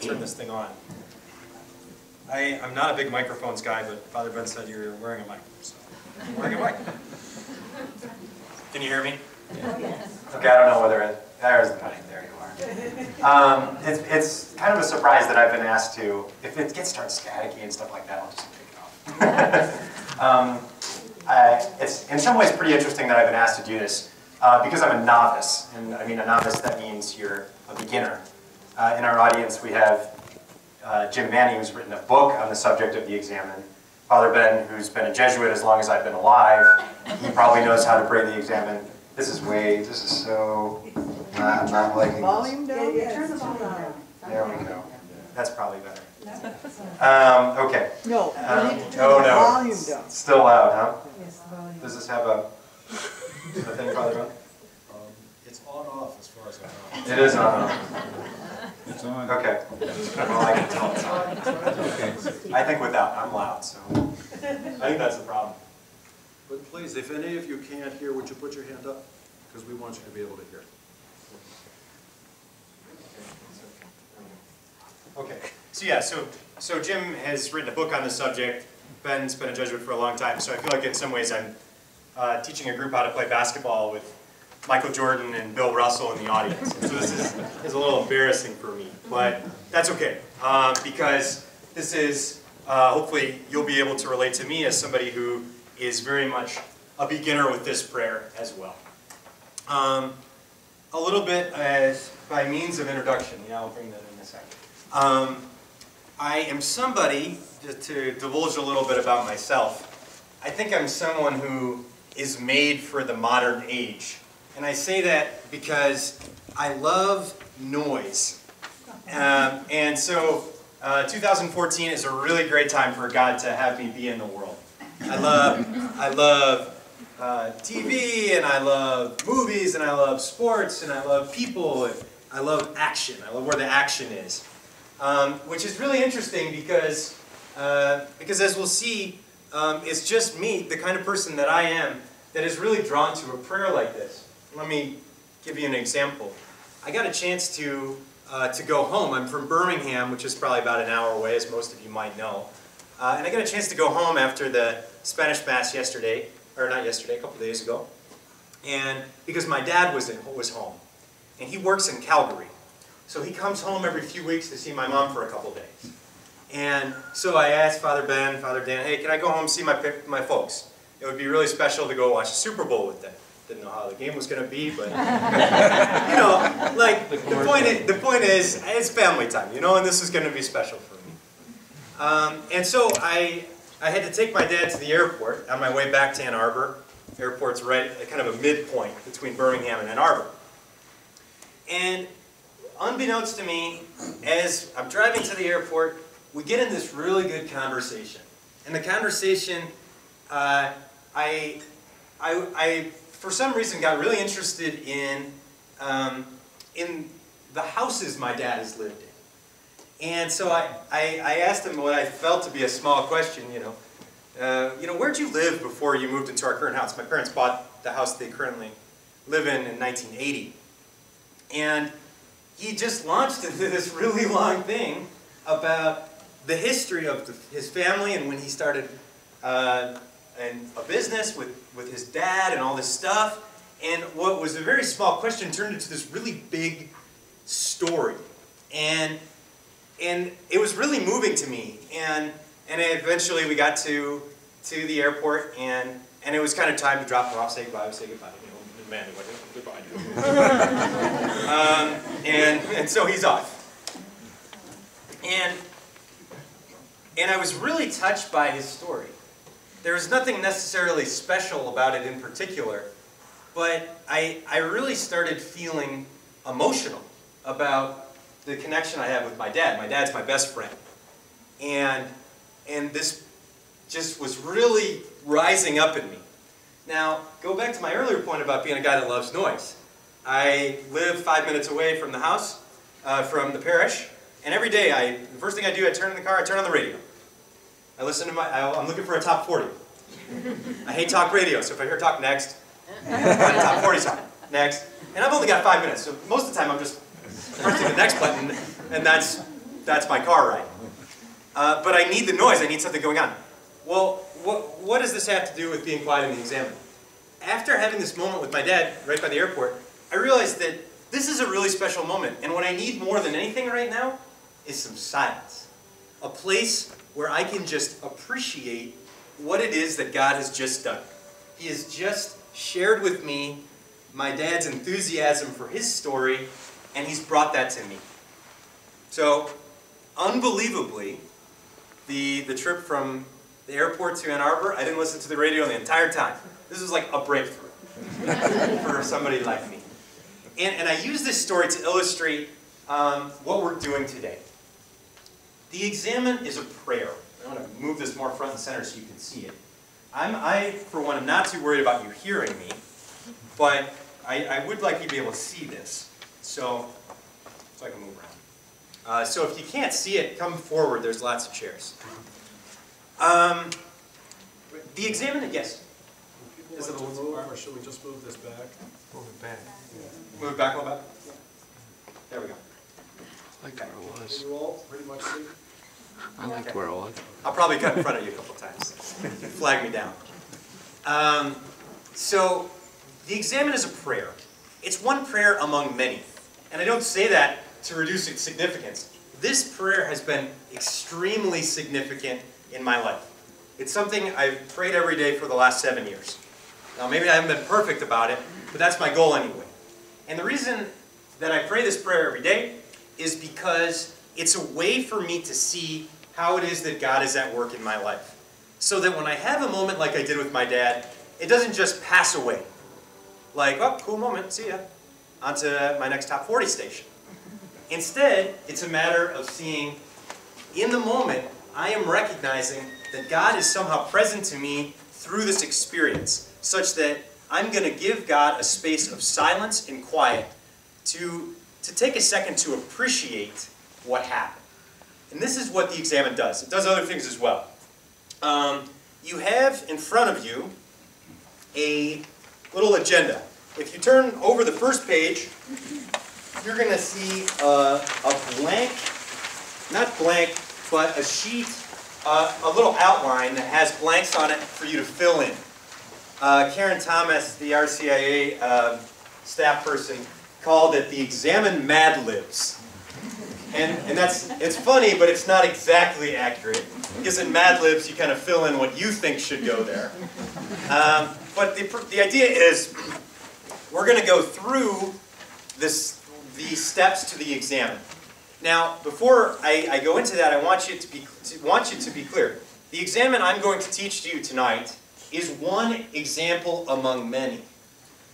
turn this thing on. I'm not a big microphones guy, but Father Ben said you're wearing a mic, so I'm wearing a mic. Can you hear me? Yes. Okay, I don't know whether there's the mic. There you are. It's kind of a surprise that I've been asked to. If it gets started staticky and stuff like that, I'll just take it off. It's in some ways pretty interesting that I've been asked to do this because I'm a novice, and I mean a novice, that means you're a beginner. In our audience, we have Jim Manny, who's written a book on the subject of the Examen. Father Ben, who's been a Jesuit as long as I've been alive. He probably knows how to pray the Examen. This is so, I'm not liking Volume this. down? Turn the volume down. There we go. That's probably better. Okay. No, you need to turn oh, the no. volume down. Still loud, huh? Yes, the volume. Does this have a thing, Father Ben? It's on off as far as I know. It is on. It's on. Okay. Well, I can tell it's on. Okay. I think without, I'm loud, so I think that's the problem. But please, if any of you can't hear, would you put your hand up? Because we want you to be able to hear. Okay. So yeah, so Jim has written a book on this subject. Ben's been a Jesuit for a long time, so I feel like in some ways I'm teaching a group how to play basketball with Michael Jordan and Bill Russell in the audience. So this is a little embarrassing for me, but that's okay, because this is, hopefully you'll be able to relate to me as somebody who is very much a beginner with this prayer as well. A little bit by means of introduction, yeah, I'll bring that in a second. I am somebody, to divulge a little bit about myself, I think I'm someone who is made for the modern age. And I say that because I love noise. And so 2014 is a really great time for God to have me be in the world. I love TV, and I love movies, and I love sports, and I love people, and I love action. I love where the action is. Which is really interesting because as we'll see, it's just me, the kind of person that I am, that is really drawn to a prayer like this. Let me give you an example. I got a chance to go home. I'm from Birmingham, which is probably about an hour away, as most of you might know. And I got a chance to go home after the Spanish Mass yesterday, or not yesterday, a couple days ago. And because my dad was home, and he works in Calgary. So he comes home every few weeks to see my mom for a couple days. And so I asked Father Ben, Father Dan, hey, can I go home and see my folks? It would be really special to go watch the Super Bowl with them. Didn't know how the game was going to be, but, you know, like, the point is, it's family time, you know, and this is going to be special for me. And so I had to take my dad to the airport on my way back to Ann Arbor. The airport's right at kind of a midpoint between Birmingham and Ann Arbor. And unbeknownst to me, as I'm driving to the airport, we get in this really good conversation. And the conversation, I for some reason got really interested in the houses my dad has lived in. And so I asked him what I felt to be a small question, you know, where'd you live before you moved into our current house? My parents bought the house they currently live in 1980. And he just launched into this really long thing about the history of his family and when he started and a business with his dad and all this stuff. And what was a very small question turned into this really big story. And it was really moving to me. And eventually we got to the airport, and it was kind of time to drop him off, say goodbye, you know, man, goodbye. And so he's off. And I was really touched by his story. There was nothing necessarily special about it in particular, but I really started feeling emotional about the connection I have with my dad. My dad's my best friend. And this just was really rising up in me. Now, go back to my earlier point about being a guy that loves noise. I live 5 minutes away from the house, from the parish, and every day, the first thing I do, I turn in the car, I turn on the radio. I listen to I'm looking for a top 40. I hate talk radio, so if I hear talk next, find a top 40 song, next. And I've only got 5 minutes, so most of the time I'm just pressing the next button, and that's that's my car ride. But I need the noise, I need something going on. Well, what does this have to do with being quiet in the examen? After having this moment with my dad right by the airport, I realized that this is a really special moment, and what I need more than anything right now is some silence. A place where I can just appreciate what it is that God has just done. He has just shared with me my dad's enthusiasm for his story, and he's brought that to me. So, unbelievably, the trip from the airport to Ann Arbor, I didn't listen to the radio the entire time. This was like a breakthrough for somebody like me. And I use this story to illustrate what we're doing today. The examen is a prayer. I want to move this more front and center so you can see it. I, for one, am not too worried about you hearing me, but I would like you to be able to see this. So I can move around. So if you can't see it, come forward. There's lots of chairs. The examen, yes? Would people like to move, or should we just move this back? Move it back. Move it back a little bit? There we go. I like where it was. Can you all pretty much see? I liked where it was. I'll probably cut in front of you a couple times. Flag me down. So, the examen is a prayer. It's one prayer among many. And I don't say that to reduce its significance. This prayer has been extremely significant in my life. It's something I've prayed every day for the last 7 years. Now, maybe I haven't been perfect about it, but that's my goal anyway. And the reason that I pray this prayer every day is because it's a way for me to see how it is that God is at work in my life. So that when I have a moment like I did with my dad, it doesn't just pass away. Like, oh, cool moment, see ya. On to my next top 40 station. Instead, it's a matter of seeing, in the moment, I am recognizing that God is somehow present to me through this experience, such that I'm going to give God a space of silence and quiet to take a second to appreciate what happened. And this is what the examen does. It does other things as well. You have in front of you a little agenda. If you turn over the first page, you're going to see a blank, not blank, but a sheet, a little outline that has blanks on it for you to fill in. Karen Thomas, the RCIA staff person, called it the examen Mad Libs. And it's funny, but it's not exactly accurate. Because in Mad Libs, you kind of fill in what you think should go there. But the idea is, we're going to go through the steps to the examen. Now, before I go into that, I want you to be clear. The examen I'm going to teach to you tonight is one example among many.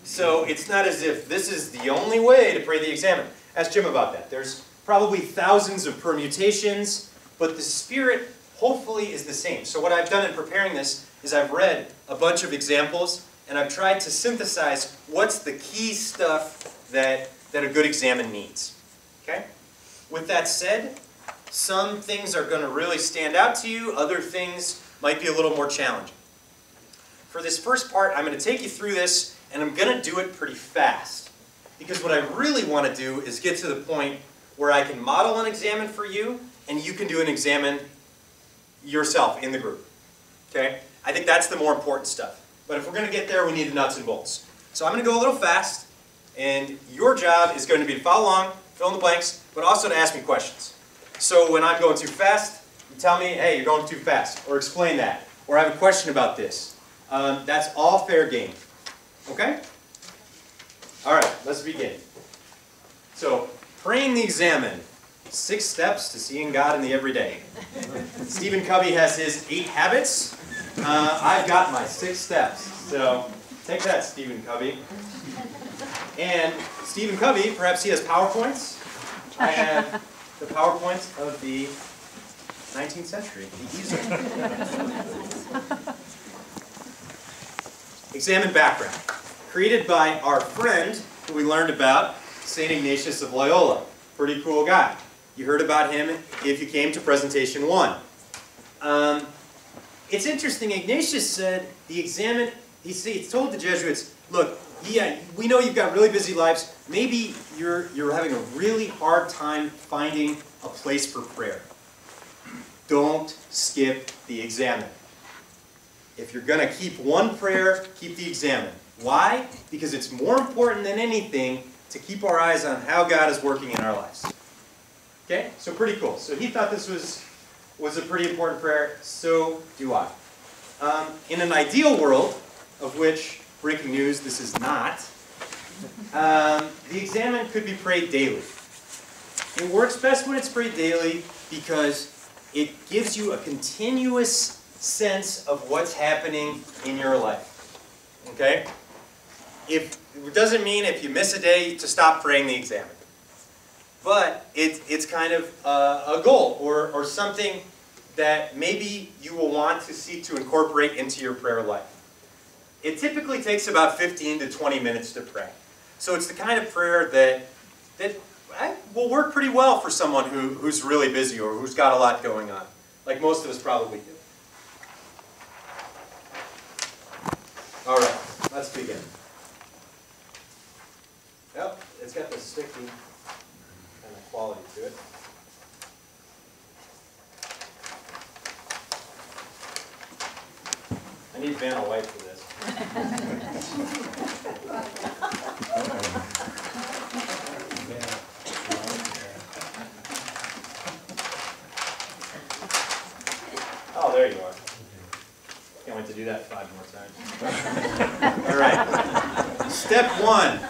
So it's not as if this is the only way to pray the examen. Ask Jim about that. There's probably thousands of permutations, but the spirit hopefully is the same. So what I've done in preparing this is I've read a bunch of examples, and I've tried to synthesize what's the key stuff that a good examen needs. Okay? With that said, some things are going to really stand out to you, other things might be a little more challenging. For this first part, I'm going to take you through this, and I'm going to do it pretty fast. Because what I really want to do is get to the point where I can model an examen for you, and you can do an examen yourself in the group. Okay? I think that's the more important stuff. But if we're going to get there, we need the nuts and bolts. So I'm going to go a little fast, and your job is going to be to follow along, fill in the blanks, but also to ask me questions. So when I'm going too fast, you tell me, hey, you're going too fast, or explain that, or I have a question about this. That's all fair game. Okay? All right, let's begin. So, praying the examen. 6 steps to seeing God in the everyday. Stephen Covey has his 8 habits. I've got my 6 steps. So, take that, Stephen Covey. And Stephen Covey, perhaps he has PowerPoints. I have the PowerPoints of the 19th century. Examine background. Created by our friend, who we learned about, St. Ignatius of Loyola. Pretty cool guy. You heard about him if you came to presentation 1. It's interesting, Ignatius said the examen he told the Jesuits, look, yeah, we know you've got really busy lives. Maybe you're having a really hard time finding a place for prayer. Don't skip the examen. If you're going to keep one prayer, keep the examen. Why? Because it's more important than anything to keep our eyes on how God is working in our lives. Okay? So pretty cool. So he thought this was a pretty important prayer. So do I. In an ideal world, of which, breaking news, this is not, the examen could be prayed daily. It works best when it's prayed daily because it gives you a continuous sense of what's happening in your life. Okay? It doesn't mean if you miss a day to stop praying the examen. But it's kind of a goal or something that maybe you will want to seek to incorporate into your prayer life. It typically takes about 15 to 20 minutes to pray. So it's the kind of prayer that will work pretty well for someone who's really busy or who's got a lot going on, like most of us probably do. All right, let's begin. Well, it's got this sticky kind of quality to it. I need Vanna White for this. Oh, there you are. Can't wait to do that 5 more times. All right. Step 1,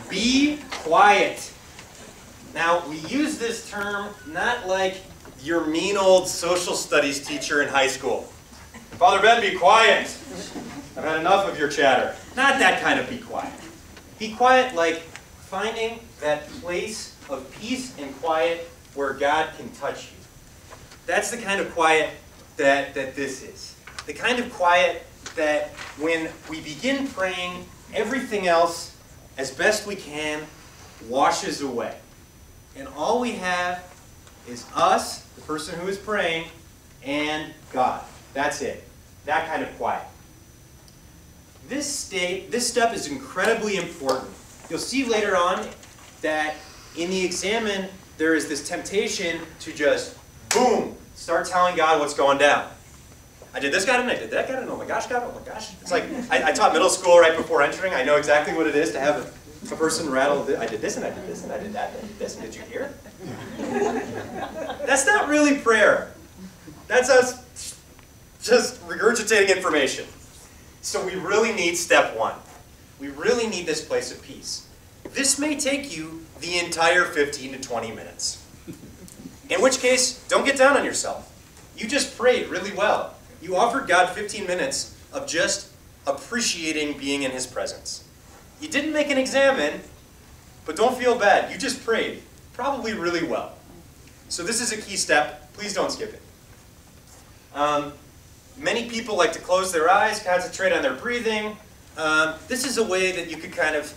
be quiet. Now, we use this term not like your mean old social studies teacher in high school. Father Ben, be quiet. I've had enough of your chatter. Not that kind of be quiet. Be quiet like finding that place of peace and quiet where God can touch you. That's the kind of quiet that this is. The kind of quiet that when we begin praying, everything else, as best we can, washes away. And all we have is us, the person who is praying, and God. That's it. That kind of quiet. This step is incredibly important. You'll see later on that in the examen, there is this temptation to just, boom, start telling God what's going down. I did this, God, and I did that, God, and oh my gosh, God, oh my gosh. It's like, I taught middle school right before entering. I know exactly what it is to have a person rattle, I did this, and I did this, and I did that, and I did this, and did you hear it? That's not really prayer. That's us just regurgitating information. So we really need step 1. We really need this place of peace. This may take you the entire 15 to 20 minutes. In which case, don't get down on yourself. You just prayed really well. You offered God 15 minutes of just appreciating being in His presence. You didn't make an examen, but don't feel bad. You just prayed, probably really well. So this is a key step. Please don't skip it. Many people like to close their eyes, concentrate on their breathing. This is a way that you could kind of